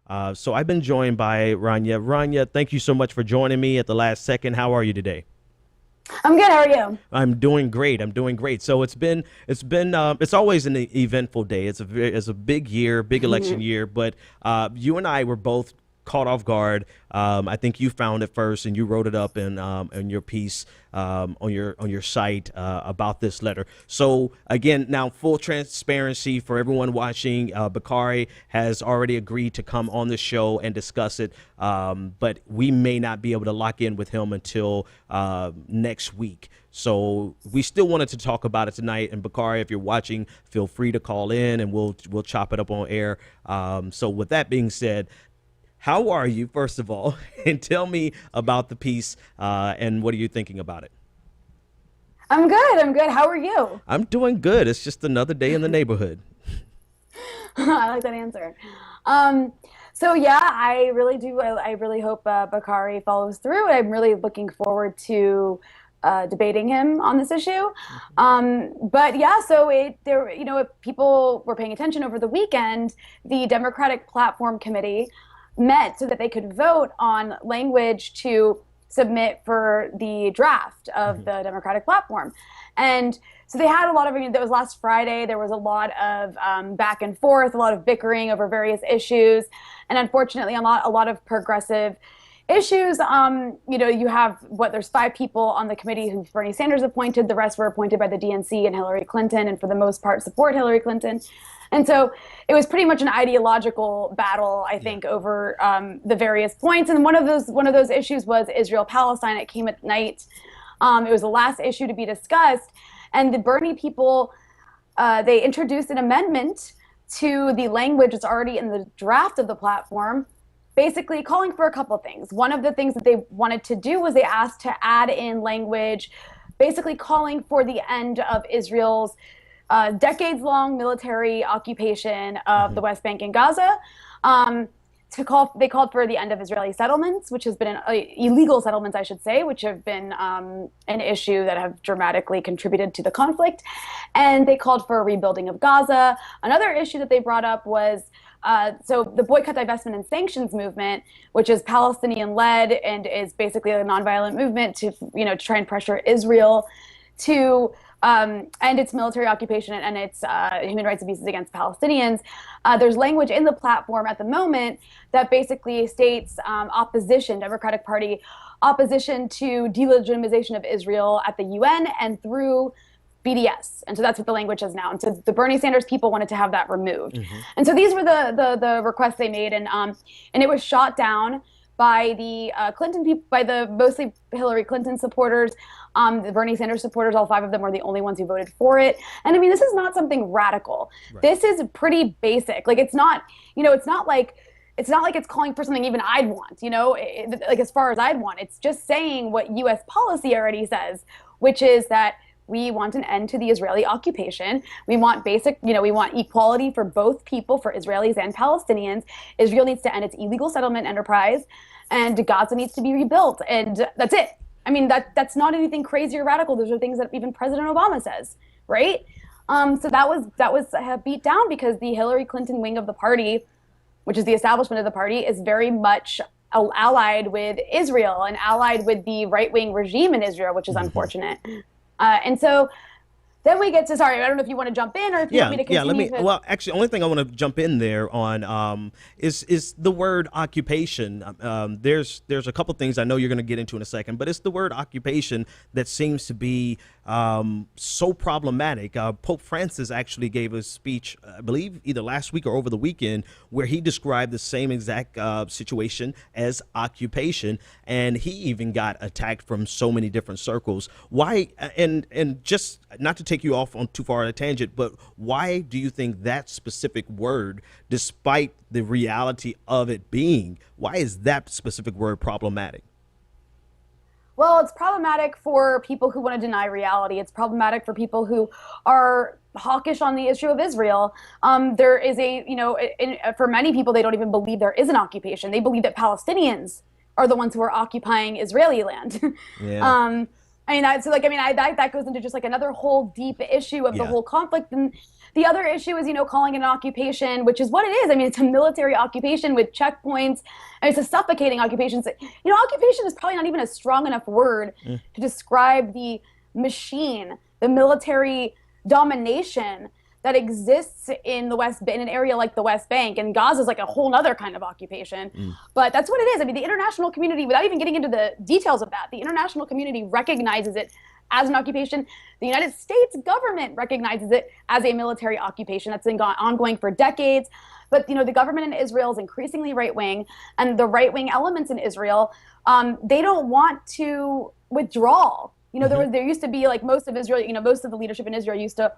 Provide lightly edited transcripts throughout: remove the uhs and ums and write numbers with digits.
So I've been joined by Rania. Rania, thank you so much for joining me at the last second. How are you today? I'm good. How are you? I'm doing great. I'm doing great. So it's always an eventful day. It's a big year, big election year. But you and I were both caught off guard. I think you found it first, and you wrote it up in your piece on your site about this letter. So again, now full transparency for everyone watching. Bakari has already agreed to come on the show and discuss it, but we may not be able to lock in with him until next week. So we still wanted to talk about it tonight. And Bakari, if you're watching, feel free to call in, and we'll chop it up on air. So with that being said, how are you, first of all, and tell me about the piece and what are you thinking about it? I'm good. I'm good. How are you? I'm doing good. It's just another day in the neighborhood. I like that answer. So yeah, I really do. I really hope Bakari follows through. I'm really looking forward to debating him on this issue. But yeah, so if people were paying attention over the weekend, the Democratic Platform Committee met so that they could vote on language to submit for the draft of the Democratic platform. And so they had a lot of, that was last Friday, there was a lot of back and forth, a lot of bickering over various issues. And unfortunately, a lot of progressive issues. You have there's 5 people on the committee who Bernie Sanders appointed. The rest were appointed by the DNC and Hillary Clinton, and for the most part support Hillary Clinton. And so it was pretty much an ideological battle, I think, over the various points. And one of those issues was Israel-Palestine. It came at night. It was the last issue to be discussed. And the Bernie people, they introduced an amendment to the language that's already in the draft of the platform, basically calling for a couple things. One of the things that they wanted to do was they asked to add in language, basically calling for the end of Israel's decades-long military occupation of the West Bank and Gaza. They called for the end of Israeli settlements, which has been illegal settlements, I should say, which have been an issue that have dramatically contributed to the conflict. And they called for a rebuilding of Gaza. Another issue that they brought up was so the boycott, divestment, and sanctions movement, which is Palestinian-led and is basically a nonviolent movement to try and pressure Israel to and its military occupation and its human rights abuses against Palestinians. There's language in the platform at the moment that basically states Democratic Party opposition to delegitimization of Israel at the UN and through BDS. And so that's what the language is now. And so the Bernie Sanders people wanted to have that removed. And so these were the requests they made. And it was shot down by the Clinton people, by the mostly Hillary Clinton supporters, the Bernie Sanders supporters. All 5 of them were the only ones who voted for it. And I mean, this is not something radical. Right. This is pretty basic. Like, it's not like it's calling for something even I'd want, like as far as I'd want. It's just saying what U.S. policy already says, which is that we want an end to the Israeli occupation. We want we want equality for both people, for Israelis and Palestinians. Israel needs to end its illegal settlement enterprise, and Gaza needs to be rebuilt. And that's it. I mean, that's not anything crazy or radical. Those are things that even President Obama says, right? So that was beat down because the Hillary Clinton wing of the party, which is the establishment of the party, is very much allied with Israel and allied with the right-wing regime in Israel, which is unfortunate. And so then we get to, sorry, I don't know if you want to jump in or if you want me to continue. Well, actually, the only thing I want to jump in there on is the word occupation. There's a couple things I know you're going to get into in a second, but it's the word occupation that seems to be so problematic. Pope Francis actually gave a speech, I believe, either last week or over the weekend, where he described the same exact situation as occupation, and he even got attacked from so many different circles. Why? And just not to take you off on too far a tangent, but why do you think that specific word, despite the reality of it being, why is that specific word problematic? Well, it's problematic for people who want to deny reality. It's problematic for people who are hawkish on the issue of Israel. There is for many people, they don't even believe there is an occupation. They believe that Palestinians are the ones who are occupying Israeli land. Yeah. That goes into just like another whole deep issue of the whole conflict. And The other issue is, calling it an occupation, which is what it is. I mean, it's a military occupation with checkpoints, and it's a suffocating occupation. So, occupation is probably not even a strong enough word to describe the machine, the military domination that exists in an area like the West Bank. And Gaza is like a whole other kind of occupation. But that's what it is. I mean, the international community, without even getting into the details of that, the international community recognizes it as an occupation. The United States government recognizes it as a military occupation that's been ongoing for decades. But the government in Israel is increasingly right-wing, and the right-wing elements in Israel, they don't want to withdraw. There used to be, like, most of Israel, most of the leadership in Israel used to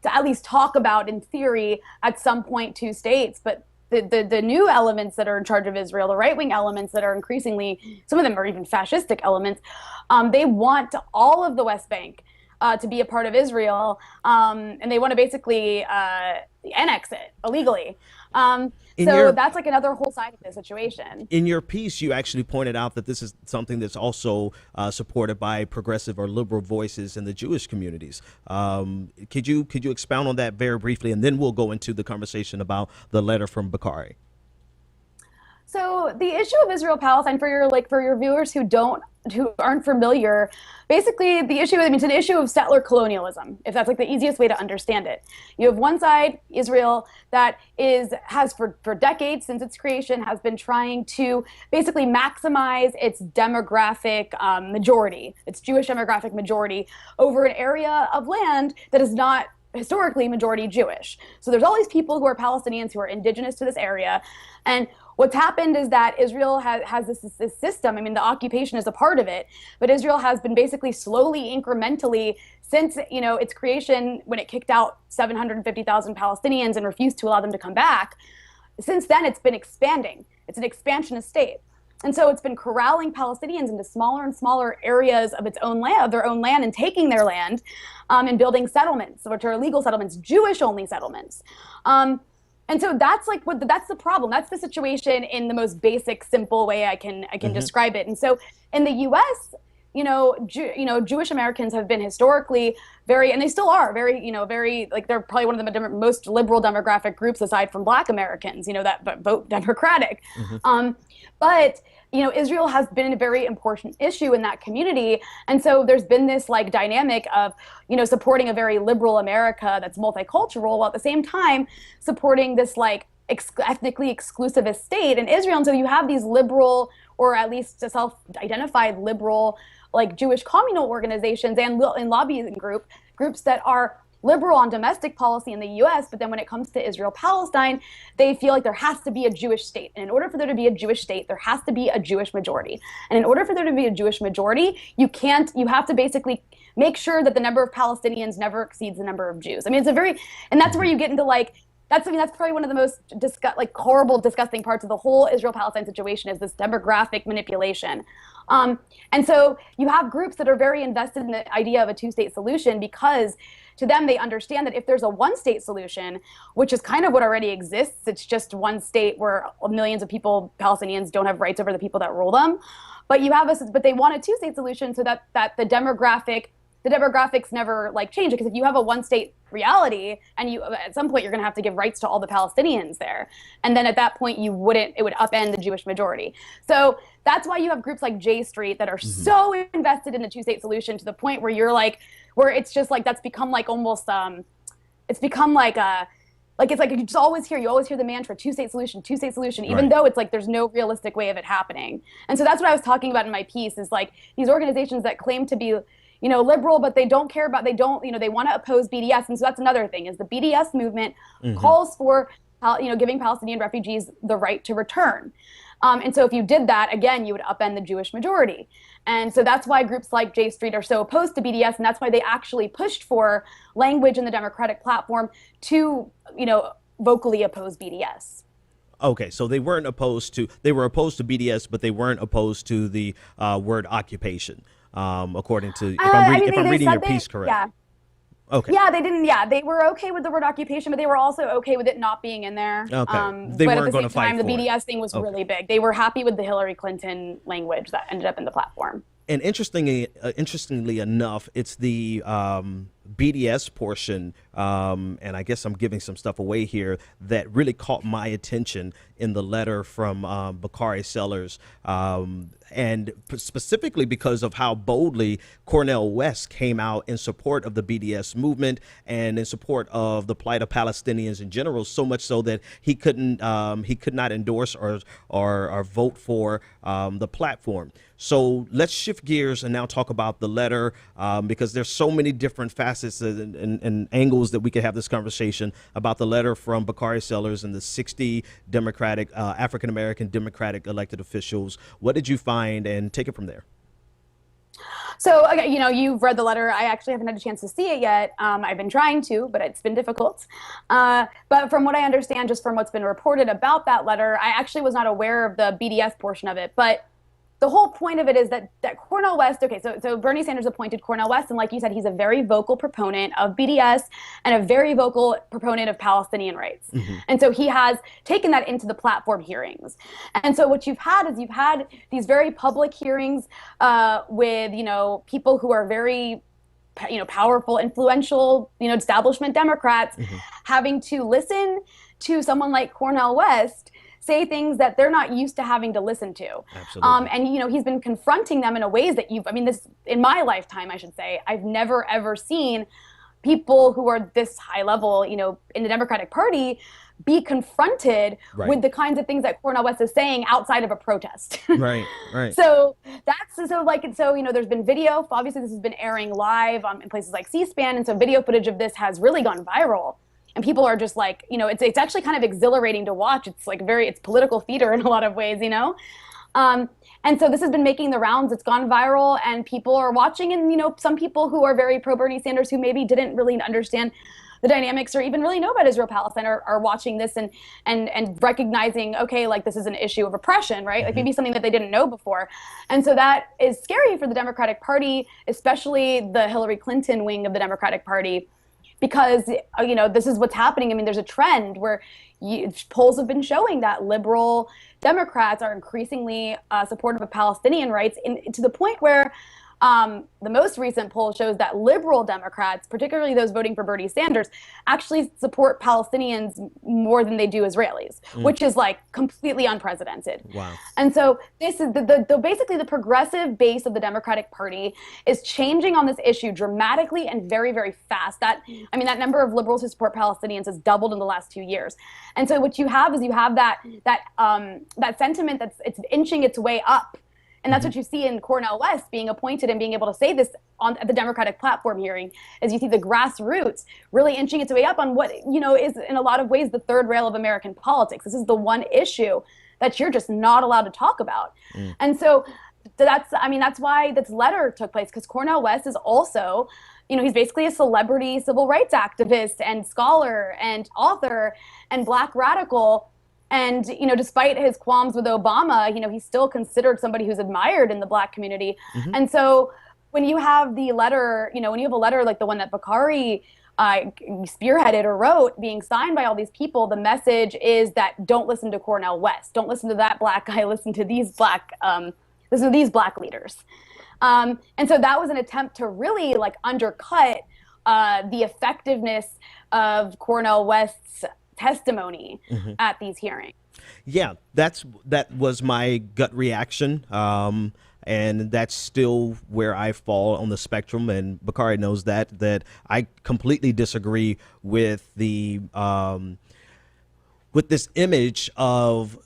at least talk about, in theory, at some point, 2 states. But the new elements that are in charge of Israel, the right-wing elements that are increasingly, some of them are even fascistic elements, they want all of the West Bank to be a part of Israel, and they want to basically annex it illegally. That's like another whole side of the situation. In your piece, you actually pointed out that this is something that's also supported by progressive or liberal voices in the Jewish communities. Could you expound on that very briefly, and then we'll go into the conversation about the letter from Bakari? So the issue of Israel-Palestine, for your viewers who aren't familiar, basically the issue, it's an issue of settler colonialism, if that's like the easiest way to understand it. You have one side, Israel, that has for decades since its creation has been trying to basically maximize its demographic majority, its Jewish demographic majority over an area of land that is not historically majority Jewish. So there's all these people who are Palestinians who are indigenous to this area, and what's happened is that Israel has this system. I mean, the occupation is a part of it, but Israel has been basically slowly, incrementally, since its creation, when it kicked out 750,000 Palestinians and refused to allow them to come back. Since then, it's been expanding. It's an expansionist state. And so it's been corralling Palestinians into smaller and smaller areas of their own land, and taking their land and building settlements, which are illegal settlements, Jewish-only settlements. And so that's that's the problem. That's the situation in the most basic, simple way I can describe it. And so in the U.S., Jewish Americans have been historically very, and they still are very, like, they're probably one of the most liberal demographic groups aside from Black Americans, that vote Democratic. But Israel has been a very important issue in that community. And so there's been this like dynamic of, supporting a very liberal America that's multicultural, while at the same time supporting this like ethnically exclusivist state in Israel. And so you have these liberal, or at least self-identified liberal, like Jewish communal organizations and lobbying groups that are liberal on domestic policy in the U.S., but then when it comes to Israel-Palestine, they feel like there has to be a Jewish state. And in order for there to be a Jewish state, there has to be a Jewish majority. And in order for there to be a Jewish majority, you have to basically make sure that the number of Palestinians never exceeds the number of Jews. I mean, and that's where you get into that's probably one of the most horrible, disgusting parts of the whole Israel-Palestine situation, is this demographic manipulation. And so you have groups that are very invested in the idea of a 2-state solution, because to them, they understand that if there's a 1-state solution, which is kind of what already exists, it's just one state where millions of people, Palestinians, don't have rights over the people that rule them. But but they want a 2-state solution so that the demographics never change, because if you have a 1-state reality, and at some point you're going to have to give rights to all the Palestinians there, and then at that point it would upend the Jewish majority. So that's why you have groups like J Street that are so invested in the 2-state solution, to the point where where it's just that's become almost it's become you just always hear the mantra 2-state solution, 2-state solution, even though it's there's no realistic way of it happening. And so that's what I was talking about in my piece, is these organizations that claim to be liberal, but they don't care about, they want to oppose BDS. And so that's another thing, is the BDS movement calls for, giving Palestinian refugees the right to return. And so if you did that, again, you would upend the Jewish majority. And so that's why groups like J Street are so opposed to BDS, and that's why they actually pushed for language in the Democratic platform to, vocally oppose BDS. Okay, so they were opposed to BDS, but they weren't opposed to the word occupation. According to, if I'm reading your piece correctly. Yeah. Okay. Yeah, they didn't. Yeah, they were okay with the word occupation, but they were also okay with it not being in there. Okay. They weren't going to fight for it. But at the same time, the BDS thing was really big. They were happy with the Hillary Clinton language that ended up in the platform. And interestingly enough, it's the BDS portion, and I guess I'm giving some stuff away here, that really caught my attention in the letter from Bakari Sellers, and specifically because of how boldly Cornel West came out in support of the BDS movement and in support of the plight of Palestinians in general, so much so that he could not endorse or vote for the platform. So let's shift gears and now talk about the letter, because there's so many different facets and angles that we could have this conversation about the letter from Bakari Sellers and the 60 Democratic, African-American Democratic elected officials. What did you find, and take it from there? So, okay, you've read the letter. I actually haven't had a chance to see it yet. I've been trying to, but it's been difficult. But from what I understand, just from what's been reported about that letter, I actually was not aware of the BDS portion of it. But the whole point of it is that Cornel West, okay, so Bernie Sanders appointed Cornel West, and like you said, he's a very vocal proponent of BDS and a very vocal proponent of Palestinian rights. Mm-hmm. And so he has taken that into the platform hearings. And so what you've had is these very public hearings with, people who are very powerful, influential, establishment Democrats, mm-hmm. having to listen to someone like Cornel West say things that they're not used to having to listen to. Absolutely. And he's been confronting them in a ways that this in my lifetime, I should say, I've never ever seen people who are this high level, in the Democratic Party be confronted right. with the kinds of things that Cornel West is saying outside of a protest. Right. So there's been video. Obviously, this has been airing live in places like C-SPAN, and so video footage of this has really gone viral. And people are just like, it's actually kind of exhilarating to watch. It's like it's political theater in a lot of ways, And so this has been making the rounds. It's gone viral, and people are watching. And, some people who are very pro Bernie Sanders, who maybe didn't really understand the dynamics or even really know about Israel Palestine, are watching this and recognizing, okay, like this is an issue of oppression, right? Mm-hmm. Like maybe something that they didn't know before. And so that is scary for the Democratic Party, especially the Hillary Clinton wing of the Democratic Party. Because, this is what's happening. There's a trend where polls have been showing that liberal Democrats are increasingly supportive of Palestinian rights, to the point where the most recent poll shows that liberal Democrats, particularly those voting for Bernie Sanders, actually support Palestinians more than they do Israelis, which is like completely unprecedented. Wow. And so this is basically the progressive base of the Democratic Party is changing on this issue dramatically and very, very fast. That number of liberals who support Palestinians has doubled in the last 2 years. And so what you have is that sentiment it's inching its way up. And that's what you see in Cornel West being appointed and being able to say this at the Democratic platform hearing, is you see the grassroots really inching its way up on what, is in a lot of ways the third rail of American politics. This is the one issue that you're just not allowed to talk about. And so that's why this letter took place, because Cornel West is also, he's basically a celebrity civil rights activist and scholar and author and Black radical. And, despite his qualms with Obama, he's still considered somebody who's admired in the Black community. Mm-hmm. And so when you have the letter, when you have a letter like the one that Bakari spearheaded or wrote being signed by all these people, the message is that don't listen to Cornel West. Don't listen to that Black guy. Listen to these Black leaders. And so that was an attempt to really undercut the effectiveness of Cornel West's testimony mm-hmm. at these hearings. Yeah, that was my gut reaction. And that's still where I fall on the spectrum. And Bakari knows that I completely disagree with with this image of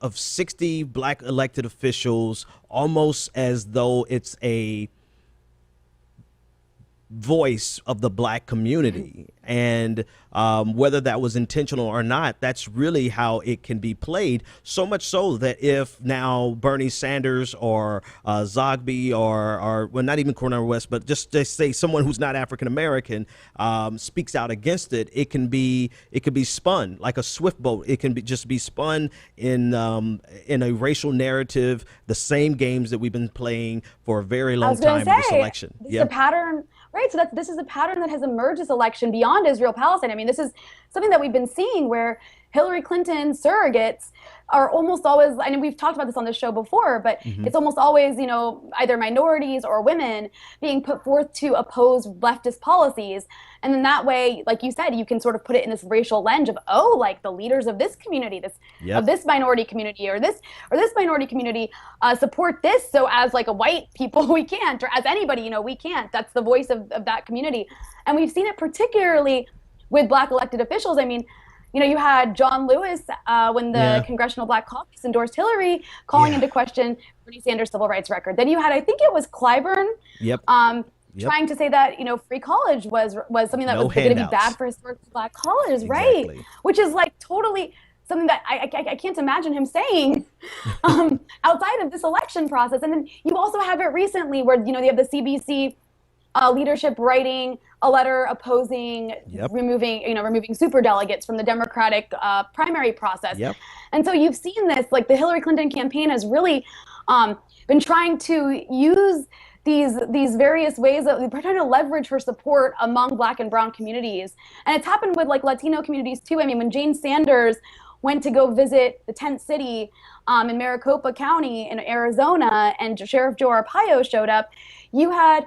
60 Black elected officials, almost as though it's a voice of the Black community. And whether that was intentional or not, that's really how it can be played. So much so that if now Bernie Sanders or Zogby or well, not even Cornel West, but just say someone who's not African American speaks out against it, it could be spun like a swift boat. It can just be spun in a racial narrative, the same games that we've been playing for a very long time in this election. This is a pattern. Right, so this is a pattern that has emerged this election beyond Israel-Palestine. This is something that we've been seeing where Hillary Clinton surrogates are almost always, I mean, we've talked about this on the show before, but it's almost always, you know, either minorities or women being put forth to oppose leftist policies. And then that way, like you said, you can sort of put it in this racial lens of, oh, like the leaders of this community, of this minority community, or this minority community support this. So as like a white people, we can't, or as anybody, you know, we can't. That's the voice of that community. And we've seen it particularly with Black elected officials. I mean, you know, you had John Lewis when the Congressional Black Caucus endorsed Hillary, calling into question Bernie Sanders' civil rights record. Then you had, I think it was Clyburn, trying to say that, you know, free college was something that was going to be bad for historically Black colleges, right? Which is like totally something that I can't imagine him saying outside of this election process. And then you also have it recently where, you know, you have the CBC leadership writing a letter opposing removing superdelegates from the Democratic primary process. And so you've seen this, like the Hillary Clinton campaign has really been trying to use these various ways that they're trying to leverage her support among Black and brown communities. And it's happened with like Latino communities too. I mean, when Jane Sanders went to go visit the tent city in Maricopa County in Arizona, and Sheriff Joe Arpaio showed up, you had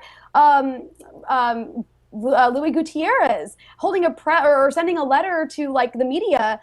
Louis Gutierrez holding or sending a letter to like the media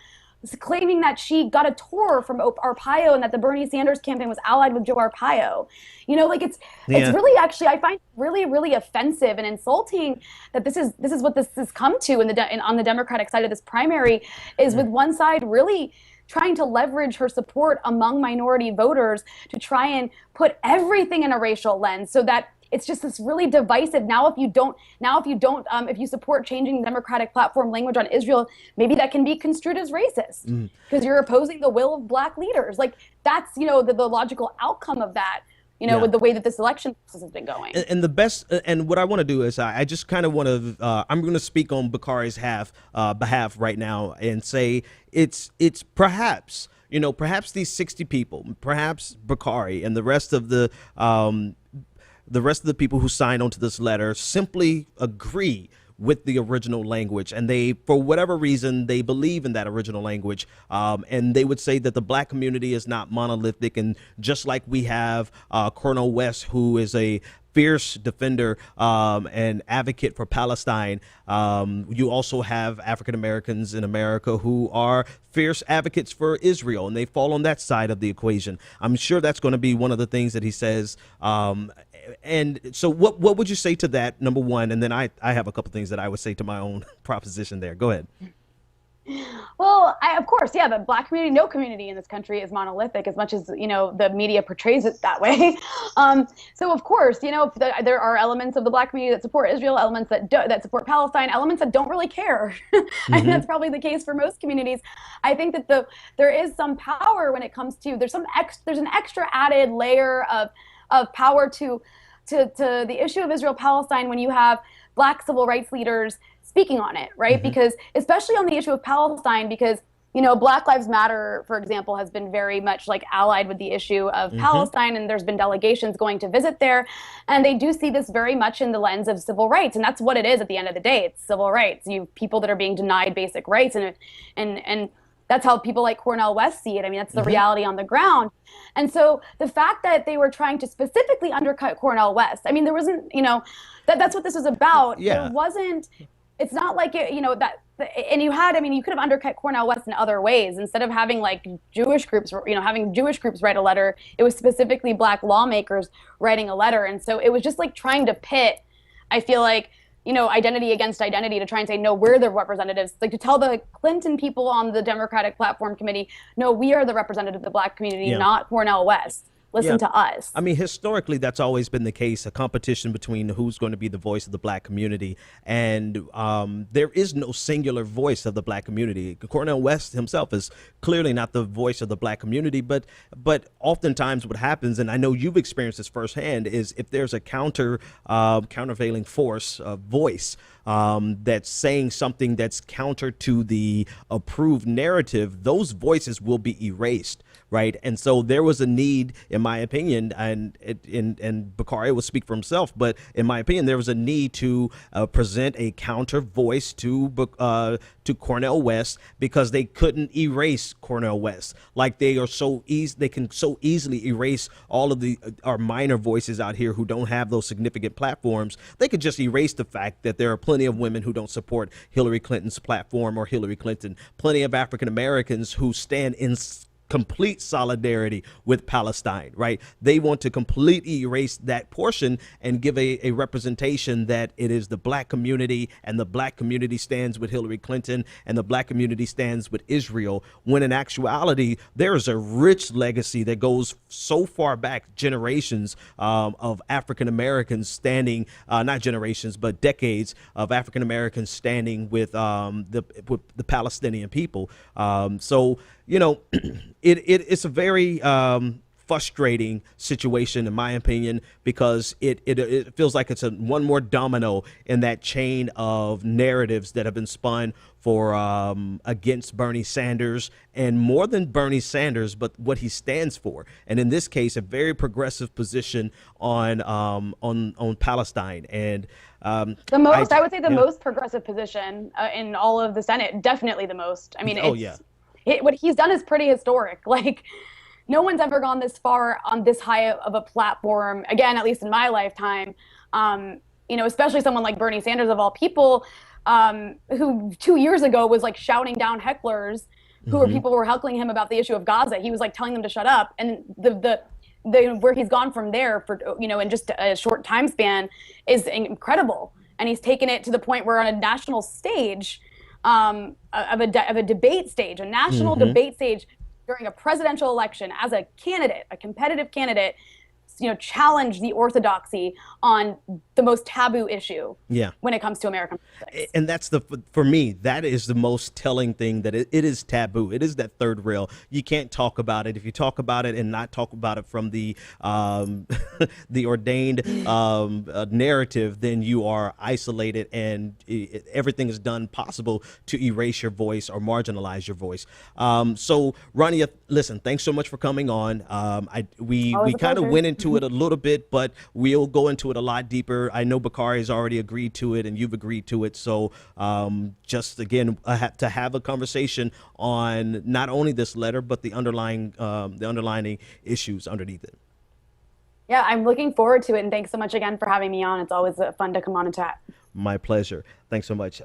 claiming that she got a tour from Arpaio and that the Bernie Sanders campaign was allied with Joe Arpaio. You know, like it's really actually, I find really, really offensive and insulting that this is what this has come to on the Democratic side of this primary, is with one side really trying to leverage her support among minority voters to try and put everything in a racial lens, so that it's just this really divisive. If you support changing the Democratic platform language on Israel, maybe that can be construed as racist because you're opposing the will of Black leaders. Like that's, you know, the logical outcome of that, you know, with the way that this election process has been going. And the best, and what I want to do is I just kind of want to, I'm going to speak on Bakari's behalf right now and say it's perhaps, you know, perhaps these 60 people, perhaps Bakari and the rest of the people who signed onto this letter simply agree with the original language, and they, for whatever reason, they believe in that original language, and they would say that the Black community is not monolithic. And just like we have Cornel West, who is a fierce defender and advocate for Palestine, you also have African Americans in America who are fierce advocates for Israel, and they fall on that side of the equation. I'm sure that's going to be one of the things that he says. And so what would you say to that, number one? And then I have a couple things that I would say to my own proposition there. Go ahead. Well, of course, the Black community, no community in this country is monolithic, as much as, you know, the media portrays it that way. So of course, you know, there are elements of the Black community that support Israel, elements that support Palestine, elements that don't really care. And that's probably the case for most communities. I think that there is some power when it comes to, there's an extra added layer of power to the issue of Israel-Palestine when you have Black civil rights leaders speaking on it, right? Because especially on the issue of Palestine, because, you know, Black Lives Matter, for example, has been very much like allied with the issue of Palestine, and there's been delegations going to visit there, and they do see this very much in the lens of civil rights, and that's what it is at the end of the day. It's civil rights. You have people that are being denied basic rights, and that's how people like Cornel West see it. I mean, that's the reality on the ground. And so the fact that they were trying to specifically undercut Cornel West, I mean, there wasn't, you know, that's what this was about. There wasn't, it's not like, you know, that, and you could have undercut Cornel West in other ways. Instead of having like Jewish groups, you know, having Jewish groups write a letter, it was specifically Black lawmakers writing a letter. And so it was just like trying to pit, I feel like, you know, identity against identity, to try and say, no, we're the representatives. Like to tell the Clinton people on the Democratic Platform Committee, no, we are the representative of the Black community, not Cornel West. Listen to us. I mean, historically, that's always been the case, a competition between who's going to be the voice of the Black community. And there is no singular voice of the Black community. Cornel West himself is clearly not the voice of the Black community, but oftentimes what happens, and I know you've experienced this firsthand, is if there's a countervailing force, voice, that's saying something that's counter to the approved narrative, those voices will be erased. Right. And so there was a need, in my opinion, and Bakari will speak for himself, but in my opinion, there was a need to present a counter voice to Cornel West, because they couldn't erase Cornel West. Like they can so easily erase all of the our minor voices out here who don't have those significant platforms. They could just erase the fact that there are plenty of women who don't support Hillary Clinton's platform or Hillary Clinton, plenty of African Americans who stand in complete solidarity with Palestine, right? They want to completely erase that portion and give a representation that it is the black community, and the black community stands with Hillary Clinton, and the black community stands with Israel, when in actuality, there is a rich legacy that goes so far back, generations of African Americans standing, not generations, but decades of African Americans standing with the Palestinian people. So, you know, it's a very frustrating situation, in my opinion, because it feels like it's one more domino in that chain of narratives that have been spun for against Bernie Sanders, and more than Bernie Sanders, but what he stands for. And in this case, a very progressive position on Palestine. And the most, I would say, the most progressive position in all of the Senate. Definitely the most. I mean, what he's done is pretty historic. Like, no one's ever gone this far on this high of a platform, again, at least in my lifetime. You know, especially someone like Bernie Sanders, of all people, who 2 years ago was like shouting down hecklers people were heckling him about the issue of Gaza. He was like telling them to shut up. And the where he's gone from there for, you know, in just a short time span is incredible. And he's taken it to the point where on a national stage, of a debate stage, a national debate stage during a presidential election, as a candidate, a competitive candidate, you know, challenge the orthodoxy on the most taboo issue when it comes to American politics. And that's for me, that is the most telling thing, that it is taboo. It is that third rail. You can't talk about it. If you talk about it and not talk about it from the the ordained narrative, then you are isolated, and everything is done possible to erase your voice or marginalize your voice. So Rania, listen, thanks so much for coming on. We kind of went into it a little bit, but we'll go into it a lot deeper. I know Bakari has already agreed to it, and you've agreed to it. So just again, I have to have a conversation on not only this letter, but the underlying issues underneath it. Yeah, I'm looking forward to it, and thanks so much again for having me on. It's always fun to come on and chat. My pleasure. Thanks so much.